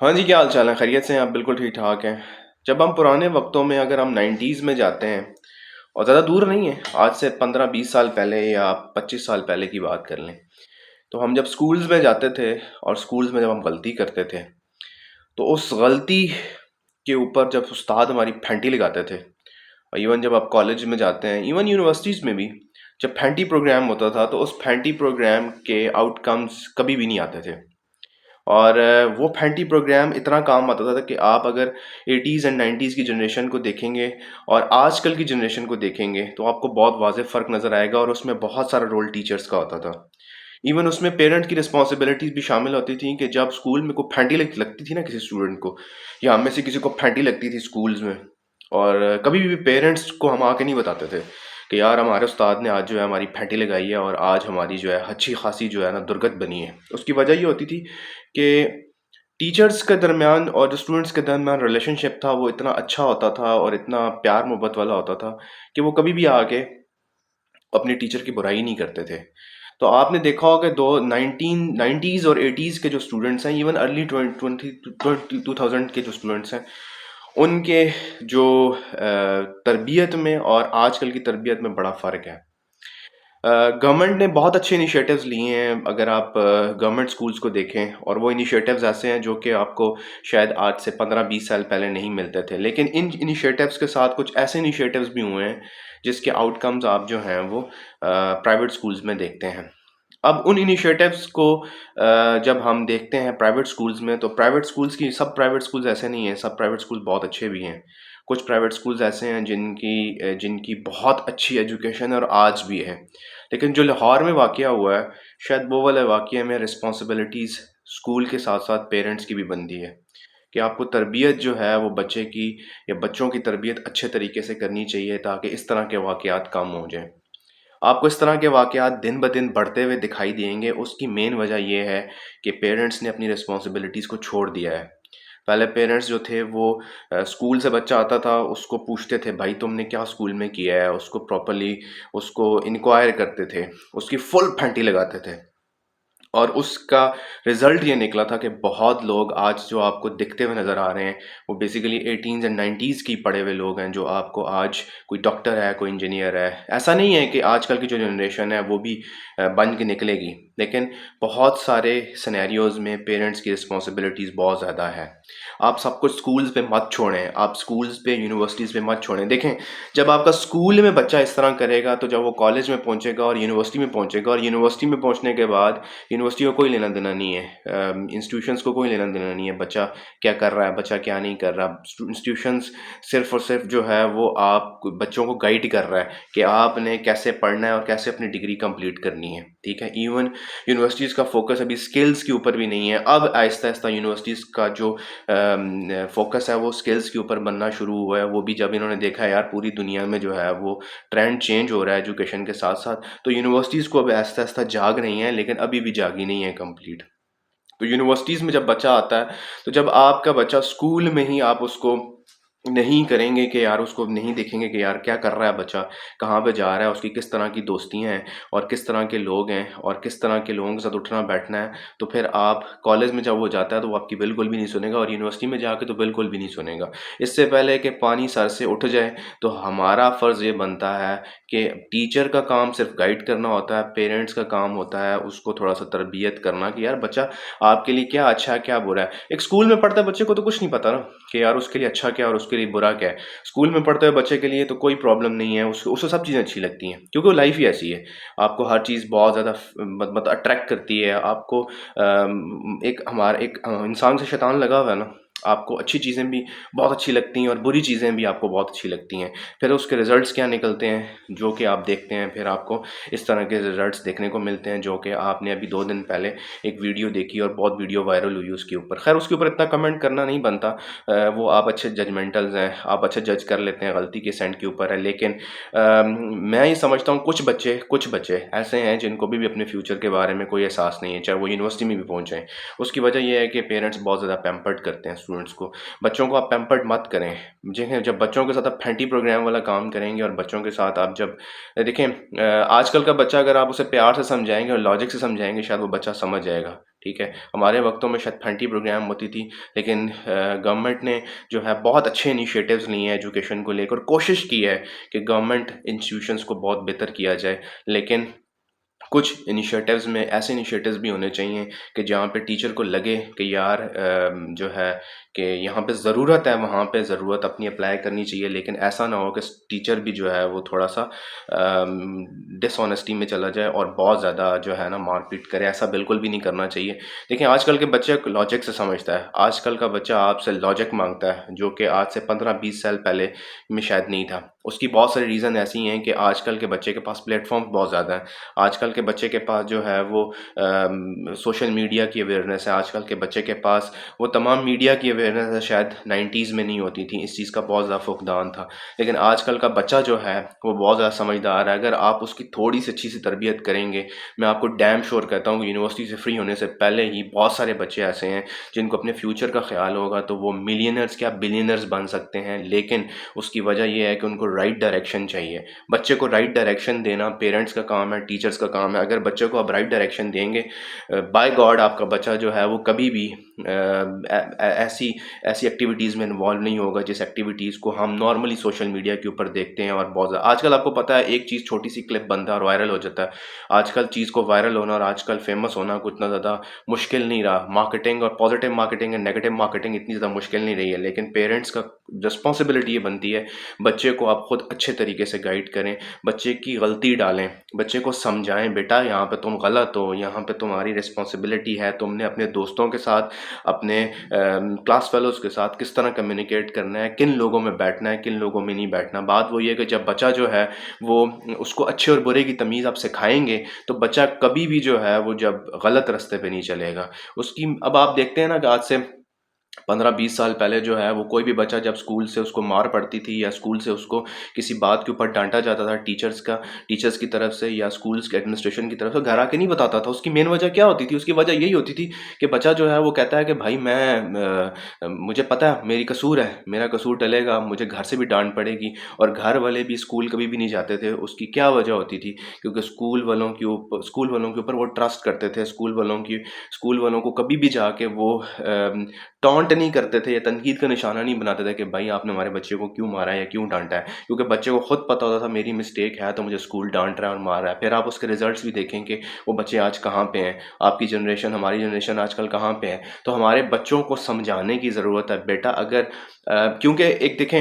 हाँ जी, क्या हाल चाल है? खैरियत से हैं आप? बिल्कुल ठीक-ठाक हैं। जब हम पुराने वक़्तों में अगर हम 90s में जाते हैं और ज़्यादा दूर नहीं है, आज से 15-20 साल पहले या 25 साल पहले की बात कर लें। तो हम जब स्कूल्स में जाते थे और स्कूल्स में जब हम गलती करते थे, तो उस गलती के ऊपर जब उस्ताद हमारी फैंटी लगाते थे और इवन जब आप कॉलेज में जाते हैं, इवन यूनिवर्सिटीज़ में भी जब फैंटी प्रोग्राम होता था, तो उस फैंटी प्रोग्राम के आउटकम्स कभी भी नहीं आते थे। और वो फैंटी प्रोग्राम इतना काम आता था कि आप अगर 80s एंड 90s की जनरेशन को देखेंगे और आजकल की जनरेशन को देखेंगे तो आपको बहुत वाज़ेह फ़र्क नज़र आएगा और उसमें बहुत सारा रोल टीचर्स का होता था। इवन उसमें पेरेंट की रिस्पॉन्सिबिलिटीज़ भी शामिल होती थी कि जब स्कूल में कोई फैंटी लगती थी ना किसी स्टूडेंट को या हम में से किसी को फैंटी लगती थी स्कूल्स में और कभी भी पेरेंट्स को हम आके नहीं बताते थे कि यार हमारे उस्ताद ने आज जो है हमारी फैंटी लगाई है और आज हमारी जो है अच्छी खासी जो है ना दुर्गत बनी है। उसकी वजह ये होती थी कि टीचर्स के दरमियान और जो स्टूडेंट्स के दरमियान रिलेशनशिप था वो इतना अच्छा होता था और इतना प्यार मोहब्बत वाला होता था कि वो कभी भी आके अपने टीचर की बुराई नहीं करते थे। तो आपने देखा होगा दो 1990s और 80s के जो स्टूडेंट्स हैं, इवन अर्ली 2000 के जो स्टूडेंट्स हैं, उनके जो तरबियत में और आजकल की तरबियत में बड़ा फ़र्क है। गवर्नमेंट ने बहुत अच्छे इनिशिएटिव्स लिए हैं अगर आप गवर्नमेंट स्कूल्स को देखें और वो इनिशिएटिव्स ऐसे हैं जो कि आपको शायद आज से 15-20 साल पहले नहीं मिलते थे। लेकिन इन इनिशिएटिव्स के साथ कुछ ऐसे इनिशिएटिव्स भी हुए हैं जिसके आउटकम्स आप जो हैं वो प्राइवेट स्कूल्स में देखते हैं। अब उन इनिशिएटिव्स को जब हम देखते हैं प्राइवेट स्कूल्स में तो प्राइवेट स्कूल्स की सब प्राइवेट स्कूल्स ऐसे नहीं हैं, सब प्राइवेट स्कूल बहुत अच्छे भी हैं। कुछ प्राइवेट स्कूल्स ऐसे हैं जिनकी बहुत अच्छी एजुकेशन है और आज भी है। लेकिन जो लाहौर में वाक़या हुआ है, शायद वो वाला वाक़या में रिस्पॉन्सिबिलिटीज़ स्कूल के साथ-साथ पेरेंट्स की भी बनती है, कि आपको तरबियत जो है वो बच्चे की या बच्चों की तरबियत अच्छे तरीके से करनी चाहिए ताकि इस तरह के वाक़यात कम हो जाएँ। आपको इस तरह के वाक़यात दिन-ब-दिन बढ़ते हुए दिखाई देंगे, उसकी मेन वजह ये है कि पेरेंट्स ने अपनी रिस्पॉन्सिबिलिटीज़ को छोड़ दिया है। पहले पेरेंट्स जो थे वो स्कूल से बच्चा आता था, उसको पूछते थे, "भाई तुमने क्या स्कूल में किया है?" उसको प्रॉपर्ली उसको इंक्वायर करते थे, उसकी फुल फैंटी लगाते थे। और उसका रिज़ल्ट ये निकला था कि बहुत लोग आज जो आपको दिखते हुए नज़र आ रहे हैं, वो बेसिकली 18s एंड 90s की पढ़े हुए लोग हैं, जो आपको आज कोई डॉक्टर है, कोई इंजीनियर है। ऐसा नहीं है कि आजकल की जो जनरेशन है, वो भी बन के निकलेगी, लेकिन बहुत सारे सिनेरियोज़ में पेरेंट्स की रिस्पॉन्सिबिलिटीज़ बहुत ज़्यादा है। आप सब कुछ स्कूल्स पे मत छोड़ें, आप स्कूल्स पे, यूनिवर्सिटीज़ पे मत छोड़ें। देखें, जब आपका स्कूल में बच्चा इस तरह करेगा, तो जब वो कॉलेज में पहुँचेगा और यूनिवर्सिटी में पहुँचेगा और यूनिवर्सिटी में पहुँचने के बाद यूनिवर्सिटी को कोई लेना-देना नहीं है। इंस्टीट्यूशंस को कोई लेना-देना नहीं है, बच्चा क्या कर रहा है, बच्चा क्या नहीं कर रहा। इंस्टीट्यूशंस सिर्फ़ और सिर्फ़ जो है वो आप बच्चों को गाइड कर रहा है कि आपने कैसे पढ़ना है और कैसे अपनी डिग्री कंप्लीट करनी है, ठीक है? इवन यूनिवर्सिटीज़ का फ़ोकस अभी स्किल्स के ऊपर भी नहीं है। अब आहिस्ता-आहिस्ता यूनिवर्सिटीज़ का जो फ़ोकस है वो स्किल्स के ऊपर बनना शुरू हुआ है। वो भी जब इन्होंने देखा है यार पूरी दुनिया में जो है वो ट्रेंड चेंज हो रहा है एजुकेशन के साथ-साथ, तो यूनिवर्सिटीज़ को अब आहिस्ता-आहिस्ता जाग रही हैं, लेकिन अभी भी जागी नहीं है कंप्लीट। तो यूनिवर्सिटीज़ में जब बच्चा आता है, तो जब आपका बच्चा स्कूल में ही आप उसको नहीं करेंगे कि यार उसको नहीं देखेंगे कि यार क्या कर रहा है बच्चा, कहाँ पे जा रहा है, उसकी किस तरह की दोस्तियाँ हैं और किस तरह के लोग हैं और किस तरह के लोगों के साथ उठना-बैठना है, तो फिर आप कॉलेज में जब वो जाता है तो वो आपकी बिल्कुल भी नहीं सुनेगा और यूनिवर्सिटी में जाके तो बिल्कुल भी नहीं सुनेगा। इससे पहले कि पानी सर से उठ जाए, तो हमारा फ़र्ज़ ये बनता है कि टीचर का काम सिर्फ़ गाइड करना होता है, पेरेंट्स का काम होता है उसको थोड़ा-सा तरबियत करना कि यार बच्चा आपके लिए क्या अच्छा है, क्या बुरा है। एक स्कूल में पढ़ते बच्चे को तो कुछ नहीं पता ना कि यार उसके लिए अच्छा क्या है और उसके लिए बुरा क्या है। स्कूल में पढ़ते हुए बच्चे के लिए तो कोई प्रॉब्लम नहीं है, उसको उसको सब चीज़ें अच्छी लगती हैं क्योंकि वो लाइफ़ ही ऐसी है। आपको हर चीज़ बहुत ज़्यादा मत अट्रैक्ट करती है। आपको एक हमारा एक इंसान से शैतान लगा हुआ है ना, आपको अच्छी चीज़ें भी बहुत अच्छी लगती हैं और बुरी चीज़ें भी आपको बहुत अच्छी लगती हैं। फिर उसके रिज़ल्ट्स क्या निकलते हैं, जो कि आप देखते हैं, फिर आपको इस तरह के रिज़ल्ट्स देखने को मिलते हैं, जो कि आपने अभी 2 दिन पहले एक वीडियो देखी और बहुत वीडियो वायरल हुई उसके ऊपर। ख़ैर उसके ऊपर इतना कमेंट करना नहीं बनता। वो आप अच्छे जजमेंटल्स हैं, आप अच्छा जज कर लेते हैं, गलती किस एंड के ऊपर है। लेकिन मैं ये समझता हूँ कुछ बच्चे ऐसे हैं जिनको भी अपने फ्यूचर के बारे में कोई एहसास नहीं है, चाहे वो यूनिवर्सिटी में भी पहुँच जाएँ। उसकी वजह ये है कि पेरेंट्स बहुत ज़्यादा पैम्पर्ड करते हैं स्टूडेंट्स को। बच्चों को आप पैम्पर्ड मत करें। जब बच्चों के साथ आप फैंटी प्रोग्राम वाला काम करेंगे और बच्चों के साथ आप जब देखें आजकल का बच्चा अगर आप उसे प्यार से समझाएँगे और लॉजिक से समझाएँगे शायद वो बच्चा समझ जाएगा, ठीक है, हमारे वक्तों में शायद फैंटी प्रोग्राम होती थी, लेकिन गवर्नमेंट ने जो है बहुत अच्छे इनिशिएटिव्स लिए हैं एजुकेशन को लेकर, कोशिश की है कि गवर्नमेंट इंस्टीट्यूशंस को बहुत बेहतर किया जाए। लेकिन कुछ इनिशिएटिव्स में ऐसे इनिशिएटिव्स भी होने चाहिए कि जहाँ पे टीचर को लगे कि यार जो है कि यहाँ पे ज़रूरत है, वहाँ पे ज़रूरत अपनी अप्लाई करनी चाहिए, लेकिन ऐसा ना हो कि टीचर भी जो है वो थोड़ा सा डिसऑनेस्टी में चला जाए और बहुत ज़्यादा जो है ना मारपीट करे। ऐसा बिल्कुल भी नहीं करना चाहिए। देखिए आजकल के बच्चे लॉजिक से समझता है, आजकल का बच्चा आपसे लॉजिक मांगता है, जो कि आज से 15-20 साल पहले में शायद नहीं था। उसकी बहुत सारी रीज़न ऐसी हैं कि आजकल के बच्चे के पास प्लेटफॉर्म बहुत ज़्यादा है। आजकल के बच्चे के पास जो है वो सोशल मीडिया की अवेयरनेस है। आजकल के बच्चे के पास वो तमाम मीडिया की अवेयरनेस है, शायद 90s में नहीं होती थी, इस चीज़ का बहुत ज़्यादा फुकदान था। लेकिन आजकल का बच्चा जो है वो बहुत ज़्यादा समझदार है। अगर आप उसकी थोड़ी सी अच्छी सी तरबियत करेंगे, मैं आपको डैम श्योर कहता हूँ कि यूनिवर्सिटी से फ्री होने से पहले ही बहुत सारे बच्चे ऐसे हैं जिनको अपने फ्यूचर का ख्याल होगा, तो वो मिलियनर्स क्या बिलियनर्स बन सकते हैं। लेकिन उसकी वजह ये है कि उनको राइट डायरेक्शन चाहिए। बच्चे को राइट डायरेक्शन देना पेरेंट्स का काम है, टीचर्स का काम है। अगर बच्चे को आप राइट डायरेक्शन देंगे, बाय गॉड आपका बच्चा जो है वो कभी भी ऐसी ऐसी एक्टिविटीज़ में इन्वॉल्व नहीं होगा जिस एक्टिविटीज़ को हम नॉर्मली सोशल मीडिया के ऊपर देखते हैं। और बहुत ज़्यादा आजकल आपको पता है, एक चीज़ छोटी सी क्लिप बनता है और वायरल हो जाता है। आजकल चीज़ को वायरल होना और आजकल फेमस होना को इतना ज़्यादा मुश्किल नहीं रहा। मार्केटिंग और positive marketing and negative marketing इतनी ज़्यादा मुश्किल नहीं रही है। लेकिन पेरेंट्स का रिस्पॉन्सिबिलिटी ये बनती है, बच्चे को आप खुद अच्छे तरीके से गाइड करें, बच्चे की गलती डालें, बच्चे को समझाएं, बेटा यहाँ पे तुम गलत हो, यहाँ पे तुम्हारी रिस्पॉन्सिबिलिटी है, तुमने अपने दोस्तों के साथ, अपने क्लास फेलोज़ के साथ किस तरह कम्युनिकेट करना है, किन लोगों में बैठना है, किन लोगों में नहीं बैठना। बात वही है कि जब बच्चा जो है वो उसको अच्छे और बुरे की तमीज़ आप सिखाएंगे, तो बच्चा कभी भी जो है वो जब गलत रास्ते पे नहीं चलेगा। उसकी अब आप देखते हैं ना कि आज से 15-20 साल पहले जो है वो कोई भी बच्चा जब स्कूल से उसको मार पड़ती थी या स्कूल से उसको किसी बात के ऊपर डांटा जाता था टीचर्स की तरफ से या स्कूल्स के एडमिनिस्ट्रेशन की तरफ से, घर आके नहीं बताता था। उसकी मेन वजह क्या होती थी? उसकी वजह यही होती थी कि बच्चा जो है वो कहता है कि भाई मुझे पता है मेरी कसूर है, मेरा कसूर टलेगा, मुझे घर से भी डांट पड़ेगी। और घर वाले भी स्कूल कभी भी नहीं जाते थे। उसकी क्या वजह होती थी? क्योंकि स्कूल वालों के ऊपर वो ट्रस्ट करते थे। स्कूल वालों को कभी भी जाके वो टॉन्ट नहीं करते थे या तनकीद का निशाना नहीं बनाते थे कि भाई आपने हमारे बच्चे को क्यों मारा है या क्यों डांटा है, क्योंकि बच्चे को खुद पता होता था मेरी मिस्टेक है तो मुझे स्कूल डांट रहा है और मार रहा है। फिर आप उसके रिजल्ट्स भी देखें कि वो बच्चे आज कहाँ पे हैं, आपकी जनरेशन, हमारी जनरेशन आजकल कहाँ पे है। तो हमारे बच्चों को समझाने की ज़रूरत है, बेटा अगर क्योंकि एक देखें,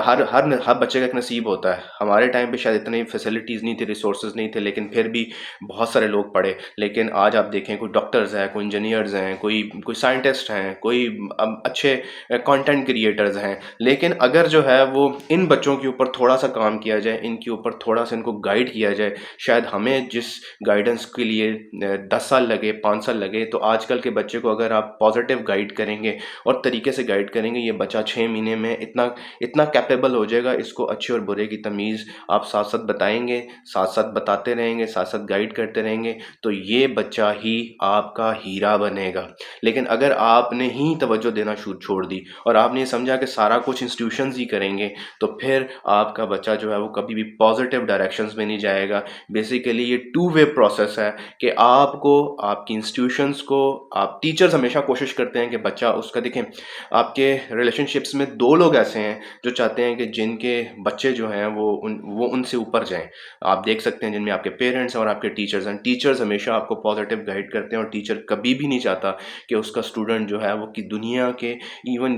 हर बच्चे का एक नसीब होता है। हमारे टाइम पे शायद इतनी फैसिलिटीज़ नहीं थी, रिसोर्सेज नहीं थे, लेकिन फिर भी बहुत सारे लोग पढ़े। लेकिन आज आप देखें, कोई डॉक्टर्स हैं, कोई इंजीनियर्स हैं, कोई साइंटिस्ट हैं, कोई अच्छे कंटेंट क्रिएटर्स हैं। लेकिन अगर जो है वो इन बच्चों के ऊपर थोड़ा सा काम किया जाए, इनके ऊपर थोड़ा सा इनको गाइड किया जाए, शायद हमें जिस गाइडेंस के लिए 10 साल लगे, 5 साल लगे, तो आजकल के बच्चे को अगर आप पॉजिटिव गाइड करेंगे और तरीके से गाइड करेंगे, ये बच्चा 6 महीने में इतना इतना कैपेबल हो जाएगा। इसको अच्छे और बुरे की तमीज़ आप साथ साथ बताएंगे, साथ साथ बताते रहेंगे, साथ साथ गाइड करते रहेंगे, तो ये बच्चा ही आपका हीरा बनेगा। लेकिन अगर आपने ही तवज्जो देना छोड़ दी और आपने ये समझा कि सारा कुछ इंस्टीट्यूशंस ही करेंगे, तो फिर आपका बच्चा जो है वो कभी भी पॉजिटिव डायरेक्शंस में नहीं जाएगा। बेसिकली ये टू वे प्रोसेस है कि आपको, आपकी इंस्टीट्यूशंस को, आप टीचर्स हमेशा कोशिश करते हैं कि बच्चा उसका देखें। आपके रिलेशनशिप्स में 2 लोग ऐसे हैं जो चाहते हैं कि जिनके बच्चे जो हैं वो उनसे ऊपर जाएँ। आप देख सकते हैं जिनमें आपके पेरेंट्स हैं और आपके टीचर्स हैं। टीचर्स हमेशा आपको पॉजिटिव गाइड करते हैं और टीचर कभी भी नहीं चाहता कि उसका स्टूडेंट जो है वो कि दुनिया के इवन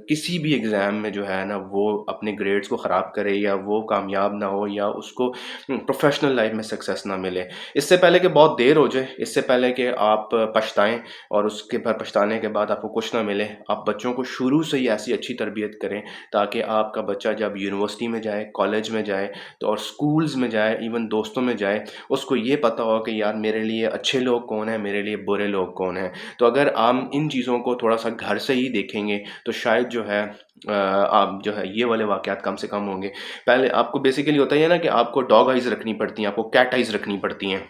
किसी भी एग्ज़ाम में जो है ना वो अपने ग्रेड्स को ख़राब करे या वो कामयाब ना हो या उसको प्रोफेशनल लाइफ में सक्सेस ना मिले। इससे पहले कि बहुत देर हो जाए, इससे पहले कि आप पछताएं और उसके बाद पछताने के बाद आपको कुछ ना मिले, आप बच्चों को शुरू से ही ऐसी अच्छी तरबियत करें ताकि आपका बच्चा जब यूनिवर्सिटी में जाए, कॉलेज में जाए, तो और स्कूल्स में जाए, इवन दोस्तों में जाए, उसको ये पता हो कि यार मेरे लिए अच्छे लोग कौन हैं, मेरे लिए बुरे लोग कौन हैं। तो अगर हम इन चीज़ों को थोड़ा-सा घर से ही देखेंगे, तो शायद जो है आप जो है ये वाले वाक़यात कम से कम होंगे। पहले आपको बेसिकली होता ही है ना कि आपको डॉग आइज़ रखनी पड़ती हैं, आपको कैट आइज़ रखनी पड़ती हैं।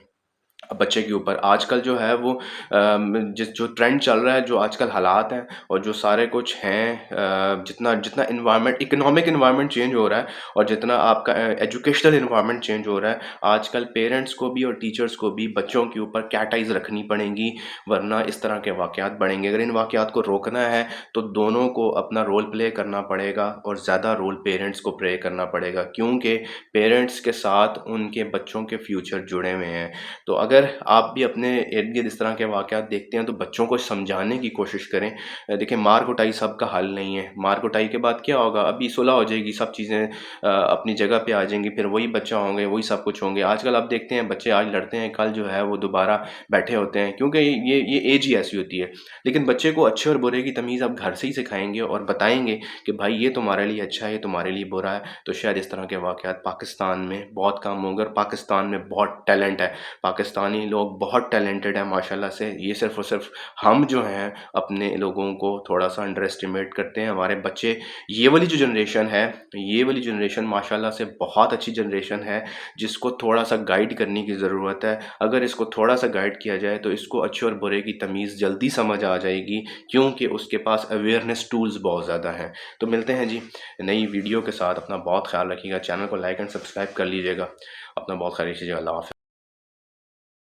बच्चे के ऊपर। आजकल जो है वो जिस जो ट्रेंड चल रहा है, जो आजकल हालात हैं और जो सारे कुछ हैं, जितना जितना एनवायरनमेंट, इकोनॉमिक एनवायरनमेंट चेंज हो रहा है और जितना आपका एजुकेशनल एनवायरनमेंट चेंज हो रहा है, आजकल पेरेंट्स को भी और टीचर्स को भी बच्चों के ऊपर कैट आइज़ रखनी पड़ेंगी, वरना इस तरह के वाक़यात बढ़ेंगे। अगर इन वाक़यात को रोकना है, तो दोनों को अपना रोल प्ले करना पड़ेगा और ज़्यादा रोल पेरेंट्स को प्ले करना पड़ेगा, क्योंकि पेरेंट्स के साथ उनके बच्चों के फ्यूचर जुड़े हुए हैं। तो अगर आप भी अपने इर्द-गिर्द इस तरह के वाक़यात देखते हैं, तो बच्चों को समझाने की कोशिश करें। देखिए, मार-कुटाई सबका हल नहीं है। मार-कुटाई के बाद क्या होगा? अभी सुलह हो जाएगी, सब चीज़ें अपनी जगह पे आ जाएँगी, फिर वही बच्चा होंगे, वही सब कुछ होंगे। आजकल आप देखते हैं बच्चे आज लड़ते हैं, कल जो है वो दोबारा बैठे होते हैं, क्योंकि ये एज ही ऐसी होती है। लेकिन बच्चे को अच्छे और बुरे की तमीज़ आप घर से ही सिखाएँगे और बताएँगे कि भाई ये तुम्हारे लिए अच्छा है, ये तुम्हारे लिए बुरा है, तो शायद इस तरह के वाक़यात पाकिस्तान में बहुत कम होंगे और पाकिस्तान में बहुत टैलेंट है। पाकिस्तानी लोग बहुत टैलेंटेड हैं माशाल्लाह से। ये सिर्फ़ और सिर्फ़ हम जो हैं अपने लोगों को थोड़ा-सा अंडर एस्टिमेट करते हैं। हमारे बच्चे, ये वाली जो जनरेशन है, ये वाली जनरेशन माशाल्लाह से बहुत अच्छी जनरेशन है, जिसको थोड़ा-सा गाइड करने की ज़रूरत है। अगर इसको थोड़ा-सा गाइड किया जाए, तो इसको अच्छे और बुरे की तमीज़ जल्दी समझ आ जाएगी, क्योंकि उसके पास अवेयरनेस टूल्स बहुत ज़्यादा हैं। तो मिलते हैं जी नई वीडियो के साथ। अपना बहुत ख़्याल रखिएगा। चैनल को लाइक एंड सब्सक्राइब कर लीजिएगा। अपना बहुत ख़्याल रखिएगा। अल्लाह हाफ़िज़।